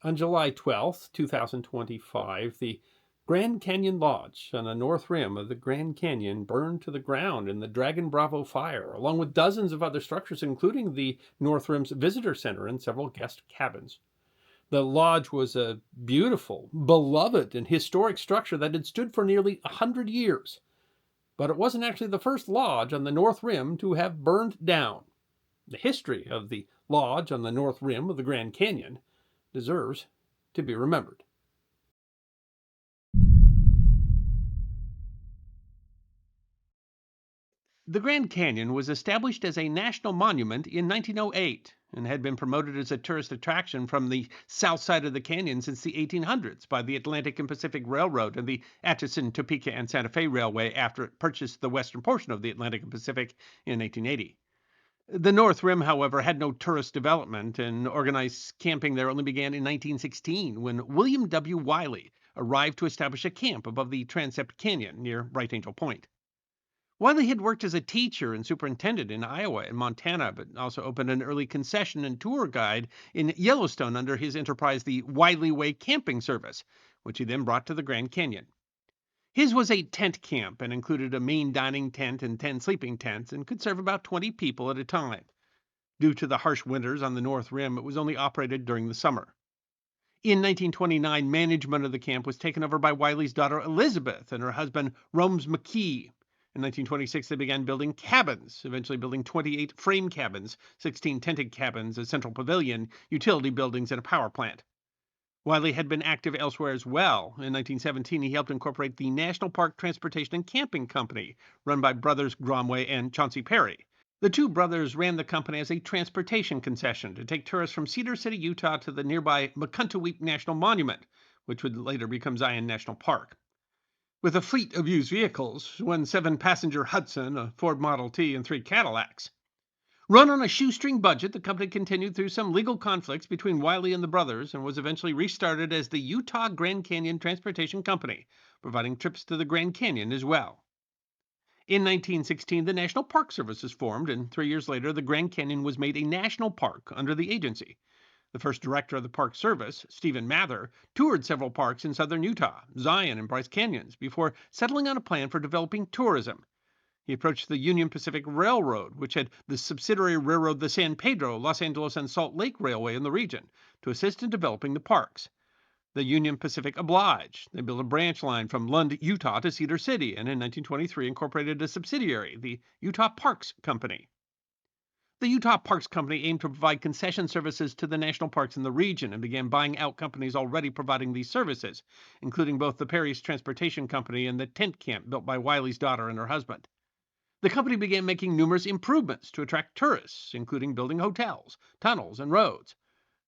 On July 12th, 2025, the Grand Canyon Lodge on the north rim of the Grand Canyon burned to the ground in the Dragon Bravo fire, along with dozens of other structures, including the North Rim's visitor center and several guest cabins. The lodge was a beautiful, beloved, and historic structure that had stood for nearly 100 years. But it wasn't actually the first lodge on the North Rim to have burned down. The history of the lodge on the north rim of the Grand Canyon deserves to be remembered. The Grand Canyon was established as a national monument in 1908 and had been promoted as a tourist attraction from the south side of the canyon since the 1800s by the Atlantic and Pacific Railroad and the Atchison, Topeka, and Santa Fe Railway after it purchased the western portion of the Atlantic and Pacific in 1880. The North Rim, however, had no tourist development, and organized camping there only began in 1916 when William W. Wiley arrived to establish a camp above the Transept Canyon near Bright Angel Point. Wiley had worked as a teacher and superintendent in Iowa and Montana, but also opened an early concession and tour guide in Yellowstone under his enterprise, the Wiley Way Camping Service, which he then brought to the Grand Canyon. His was a tent camp and included a main dining tent and 10 sleeping tents and could serve about 20 people at a time. Due to the harsh winters on the North Rim, it was only operated during the summer. In 1929, management of the camp was taken over by Wiley's daughter Elizabeth and her husband Romes McKee. In 1926, they began building cabins, eventually building 28 frame cabins, 16 tented cabins, a central pavilion, utility buildings, and a power plant. Wiley had been active elsewhere as well. In 1917, he helped incorporate the National Park Transportation and Camping Company, run by brothers Gromway and Chauncey Perry. The two brothers ran the company as a transportation concession to take tourists from Cedar City, Utah to the nearby McCuntaweep National Monument, which would later become Zion National Park. With a fleet of used vehicles, one 7-passenger Hudson, a Ford Model T, and 3 Cadillacs. Run on a shoestring budget, the company continued through some legal conflicts between Wiley and the brothers and was eventually restarted as the Utah Grand Canyon Transportation Company, providing trips to the Grand Canyon as well. In 1916, the National Park Service was formed, and 3 years later, the Grand Canyon was made a national park under the agency. The first director of the Park Service, Stephen Mather, toured several parks in southern Utah, Zion and Bryce Canyons, before settling on a plan for developing tourism. He approached the Union Pacific Railroad, which had the subsidiary railroad the San Pedro, Los Angeles, and Salt Lake Railway in the region, to assist in developing the parks. The Union Pacific obliged. They built a branch line from Lund, Utah to Cedar City, and in 1923 incorporated a subsidiary, the Utah Parks Company. The Utah Parks Company aimed to provide concession services to the national parks in the region and began buying out companies already providing these services, including both the Perry's Transportation Company and the tent camp built by Wiley's daughter and her husband. The company began making numerous improvements to attract tourists, including building hotels, tunnels, and roads.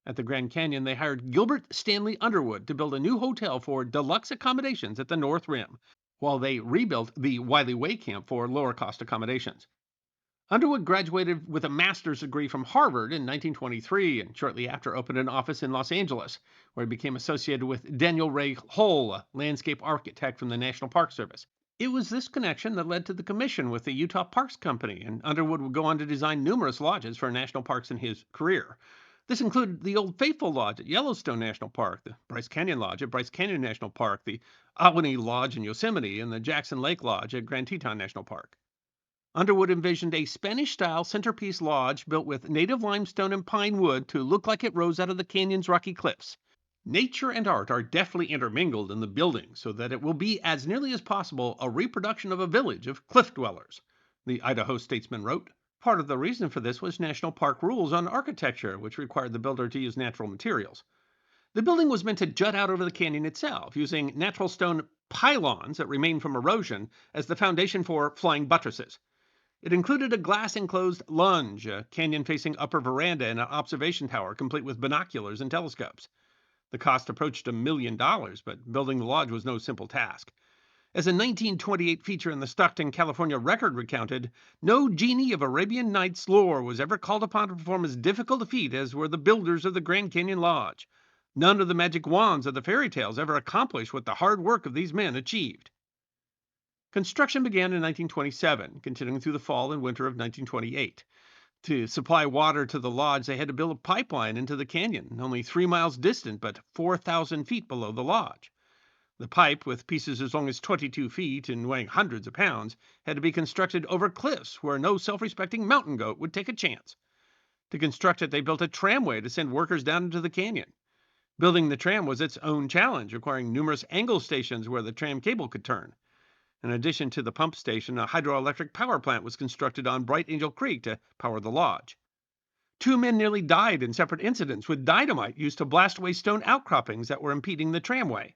At the Grand Canyon, they hired Gilbert Stanley Underwood to build a new hotel for deluxe accommodations at the North Rim, while they rebuilt the Wiley Way Camp for lower-cost accommodations. Underwood graduated with a master's degree from Harvard in 1923 and shortly after opened an office in Los Angeles, where he became associated with Daniel Ray Hull, a landscape architect from the National Park Service. It was this connection that led to the commission with the Utah Parks Company, and Underwood would go on to design numerous lodges for national parks in his career. This included the Old Faithful Lodge at Yellowstone National Park, the Bryce Canyon Lodge at Bryce Canyon National Park, the Ahwahnee Lodge in Yosemite, and the Jackson Lake Lodge at Grand Teton National Park. Underwood envisioned a Spanish-style centerpiece lodge built with native limestone and pine wood to look like it rose out of the canyon's rocky cliffs. Nature and art are deftly intermingled in the building so that it will be, as nearly as possible, a reproduction of a village of cliff dwellers, the Idaho Statesman wrote. Part of the reason for this was national park rules on architecture, which required the builder to use natural materials. The building was meant to jut out over the canyon itself, using natural stone pylons that remained from erosion as the foundation for flying buttresses. It included a glass-enclosed lunge, a canyon-facing upper veranda, and an observation tower complete with binoculars and telescopes. The cost approached $1 million, but building the lodge was no simple task. As a 1928 feature in the Stockton, California Record recounted, no genie of Arabian Nights lore was ever called upon to perform as difficult a feat as were the builders of the Grand Canyon Lodge. None of the magic wands of the fairy tales ever accomplished what the hard work of these men achieved. Construction began in 1927, continuing through the fall and winter of 1928. To supply water to the lodge, they had to build a pipeline into the canyon, only 3 miles distant but 4,000 feet below the lodge. The pipe, with pieces as long as 22 feet and weighing hundreds of pounds, had to be constructed over cliffs where no self respecting mountain goat would take a chance. To construct it, they built a tramway to send workers down into the canyon. Building the tram was its own challenge, requiring numerous angle stations where the tram cable could turn. In addition to the pump station, a hydroelectric power plant was constructed on Bright Angel Creek to power the lodge. 2 men nearly died in separate incidents with dynamite used to blast away stone outcroppings that were impeding the tramway.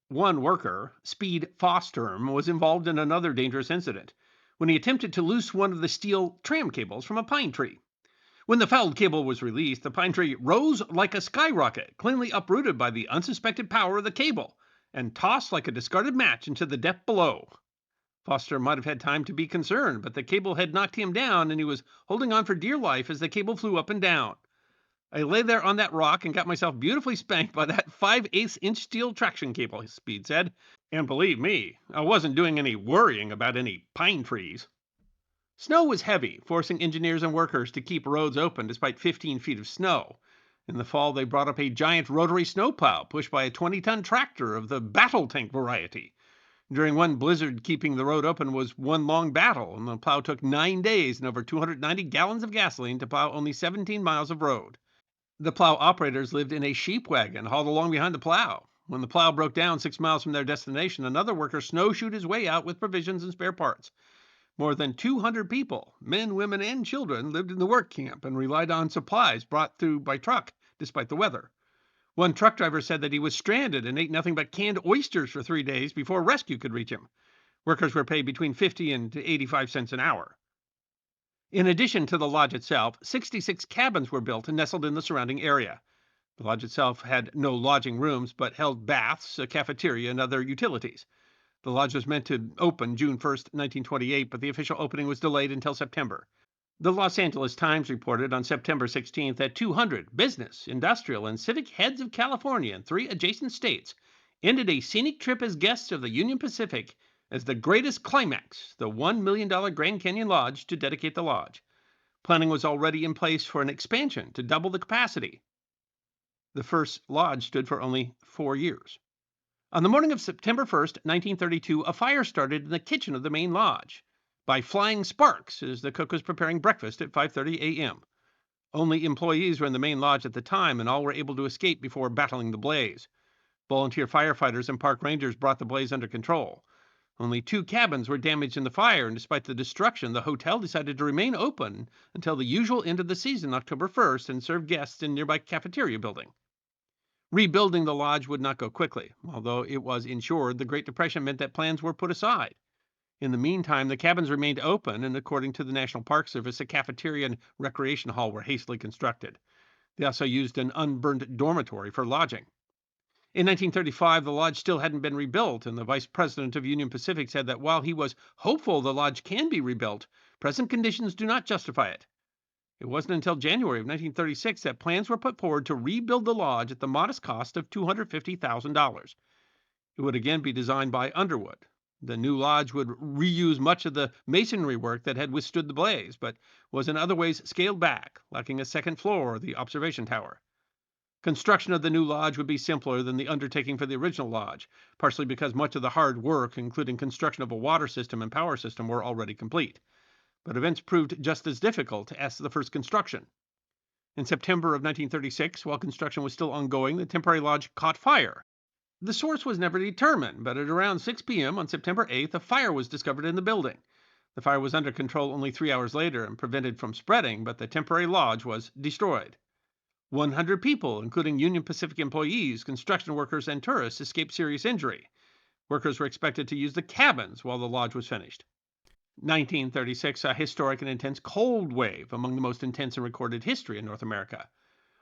One worker, Speed Fosterm, was involved in another dangerous incident when he attempted to loose one of the steel tram cables from a pine tree. When the fouled cable was released, the pine tree rose like a skyrocket, cleanly uprooted by the unsuspected power of the cable, and tossed like a discarded match into the depth below. Foster might have had time to be concerned, but the cable had knocked him down, and he was holding on for dear life as the cable flew up and down. I lay there on that rock and got myself beautifully spanked by that 5/8-inch steel traction cable, Speed said. And believe me, I wasn't doing any worrying about any pine trees. Snow was heavy, forcing engineers and workers to keep roads open despite 15 feet of snow. In the fall, they brought up a giant rotary snowplow pushed by a 20-ton tractor of the battle tank variety. During one blizzard, keeping the road open was one long battle, and the plow took 9 days and over 290 gallons of gasoline to plow only 17 miles of road. The plow operators lived in a sheep wagon hauled along behind the plow. When the plow broke down 6 miles from their destination, another worker snowshoed his way out with provisions and spare parts. More than 200 people, men, women, and children, lived in the work camp and relied on supplies brought through by truck, despite the weather. One truck driver said that he was stranded and ate nothing but canned oysters for 3 days before rescue could reach him. Workers were paid between 50 and 85 cents an hour. In addition to the lodge itself, 66 cabins were built and nestled in the surrounding area. The lodge itself had no lodging rooms, but held baths, a cafeteria, and other utilities. The lodge was meant to open June 1st, 1928, but the official opening was delayed until September. The Los Angeles Times reported on September 16th that 200 business, industrial, and civic heads of California and 3 adjacent states ended a scenic trip as guests of the Union Pacific as the greatest climax, the $1 million Grand Canyon Lodge, to dedicate the lodge. Planning was already in place for an expansion to double the capacity. The first lodge stood for only 4 years. On the morning of September 1st, 1932, a fire started in the kitchen of the main lodge by flying sparks as the cook was preparing breakfast at 5:30 a.m. Only employees were in the main lodge at the time, and all were able to escape before battling the blaze. Volunteer firefighters and park rangers brought the blaze under control. Only 2 cabins were damaged in the fire, and despite the destruction, the hotel decided to remain open until the usual end of the season, October 1st, and serve guests in nearby cafeteria building. Rebuilding the lodge would not go quickly. Although it was insured, the Great Depression meant that plans were put aside. In the meantime, the cabins remained open, and according to the National Park Service, a cafeteria and recreation hall were hastily constructed. They also used an unburned dormitory for lodging. In 1935, the lodge still hadn't been rebuilt, and the vice president of Union Pacific said that while he was hopeful the lodge can be rebuilt, present conditions do not justify it. It wasn't until January of 1936 that plans were put forward to rebuild the lodge at the modest cost of $250,000. It would again be designed by Underwood. The new lodge would reuse much of the masonry work that had withstood the blaze, but was in other ways scaled back, lacking a second floor or the observation tower. Construction of the new lodge would be simpler than the undertaking for the original lodge, partially because much of the hard work, including construction of a water system and power system, were already complete. But events proved just as difficult as the first construction. In September of 1936, while construction was still ongoing, the temporary lodge caught fire. The source was never determined, but at around 6 p.m. on September 8th, a fire was discovered in the building. The fire was under control only 3 hours later and prevented from spreading, but the temporary lodge was destroyed. 100 people, including Union Pacific employees, construction workers, and tourists, escaped serious injury. Workers were expected to use the cabins while the lodge was finished. 1936, a historic and intense cold wave, among the most intense in recorded history in North America.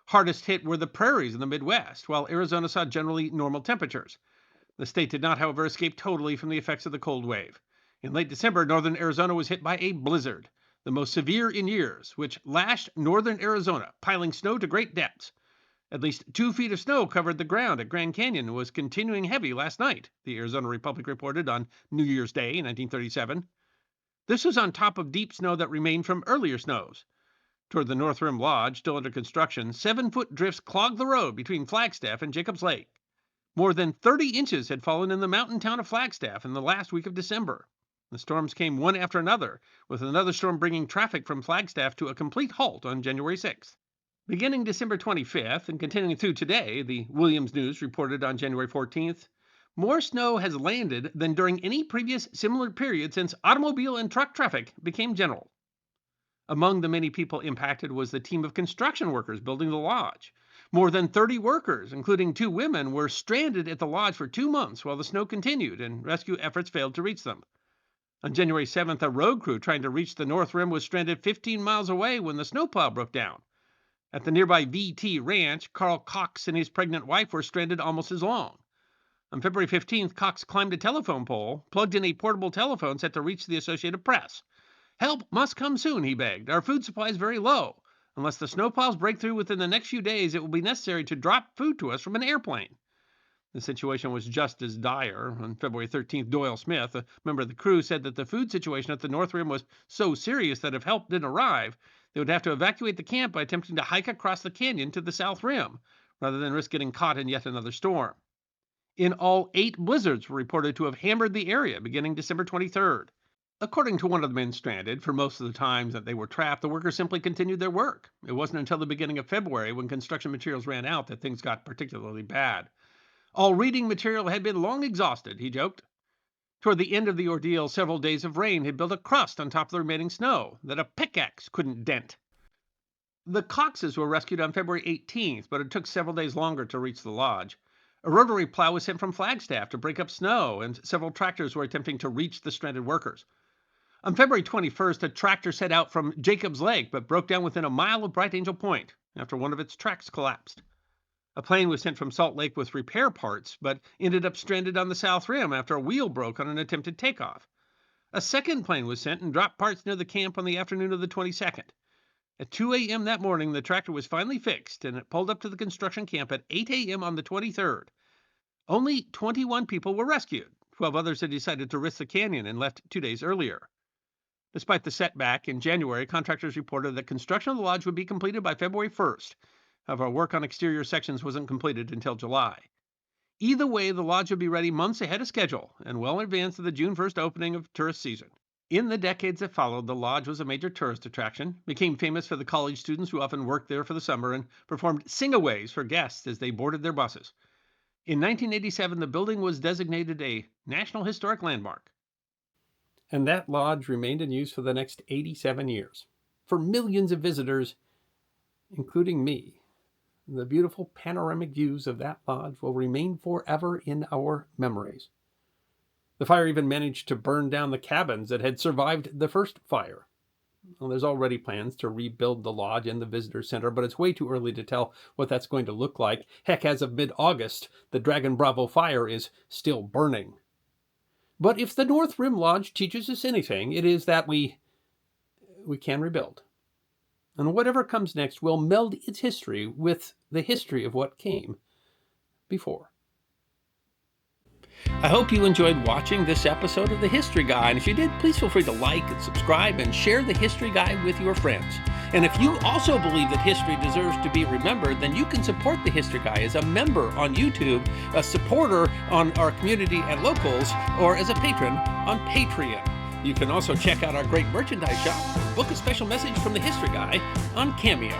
Hardest hit were the prairies in the Midwest, while Arizona saw generally normal temperatures. The state did not, however, escape totally from the effects of the cold wave. In late December, northern Arizona was hit by a blizzard, the most severe in years, which lashed northern Arizona, piling snow to great depths. At least 2 feet of snow covered the ground at Grand Canyon and was continuing heavy last night, the Arizona Republic reported on New Year's Day, 1937. This was on top of deep snow that remained from earlier snows. Toward the North Rim Lodge, still under construction, 7-foot drifts clogged the road between Flagstaff and Jacobs Lake. More than 30 inches had fallen in the mountain town of Flagstaff in the last week of December. The storms came one after another, with another storm bringing traffic from Flagstaff to a complete halt on January 6th. Beginning December 25th and continuing through today, the Williams News reported on January 14th, more snow has landed than during any previous similar period since automobile and truck traffic became general. Among the many people impacted was the team of construction workers building the lodge. More than 30 workers, including 2 women, were stranded at the lodge for 2 months while the snow continued and rescue efforts failed to reach them. On January 7th, a road crew trying to reach the North Rim was stranded 15 miles away when the snowplow broke down. At the nearby VT Ranch, Carl Cox and his pregnant wife were stranded almost as long. On February 15th, Cox climbed a telephone pole, plugged in a portable telephone set to reach the Associated Press. "Help must come soon," he begged. "Our food supply is very low. Unless the snowplows break through within the next few days, it will be necessary to drop food to us from an airplane." The situation was just as dire. On February 13th, Doyle Smith, a member of the crew, said that the food situation at the North Rim was so serious that if help didn't arrive, they would have to evacuate the camp by attempting to hike across the canyon to the South Rim, rather than risk getting caught in yet another storm. In all, 8 blizzards were reported to have hammered the area beginning December 23rd. According to one of the men stranded, for most of the time that they were trapped, the workers simply continued their work. It wasn't until the beginning of February, when construction materials ran out, that things got particularly bad. "All reading material had been long exhausted," he joked. Toward the end of the ordeal, several days of rain had built a crust on top of the remaining snow that a pickaxe couldn't dent. The Coxes were rescued on February 18th, but it took several days longer to reach the lodge. A rotary plow was sent from Flagstaff to break up snow, and several tractors were attempting to reach the stranded workers. On February 21st, a tractor set out from Jacobs Lake, but broke down within a mile of Bright Angel Point after one of its tracks collapsed. A plane was sent from Salt Lake with repair parts, but ended up stranded on the South Rim after a wheel broke on an attempted takeoff. A second plane was sent and dropped parts near the camp on the afternoon of the 22nd. At 2 a.m. that morning, the tractor was finally fixed, and it pulled up to the construction camp at 8 a.m. on the 23rd. Only 21 people were rescued. 12 others had decided to risk the canyon and left 2 days earlier. Despite the setback, in January, contractors reported that construction of the lodge would be completed by February 1st. However, work on exterior sections wasn't completed until July. Either way, the lodge would be ready months ahead of schedule and well in advance of the June 1st opening of tourist season. In the decades that followed, the lodge was a major tourist attraction, became famous for the college students who often worked there for the summer, and performed sing-aways for guests as they boarded their buses. In 1987, the building was designated a National Historic Landmark. And that lodge remained in use for the next 87 years. For millions of visitors, including me, the beautiful panoramic views of that lodge will remain forever in our memories. The fire even managed to burn down the cabins that had survived the first fire. Well, there's already plans to rebuild the lodge and the visitor center, but it's way too early to tell what that's going to look like. Heck, as of mid-August, the Dragon Bravo fire is still burning. But if the North Rim Lodge teaches us anything, it is that we can rebuild. And whatever comes next will meld its history with the history of what came before. I hope you enjoyed watching this episode of The History Guy, and if you did, please feel free to like and subscribe and share The History Guy with your friends. And if you also believe that history deserves to be remembered, then you can support The History Guy as a member on YouTube, a supporter on our community and locals, or as a patron on Patreon. You can also check out our great merchandise shop, book a special message from The History Guy on Cameo.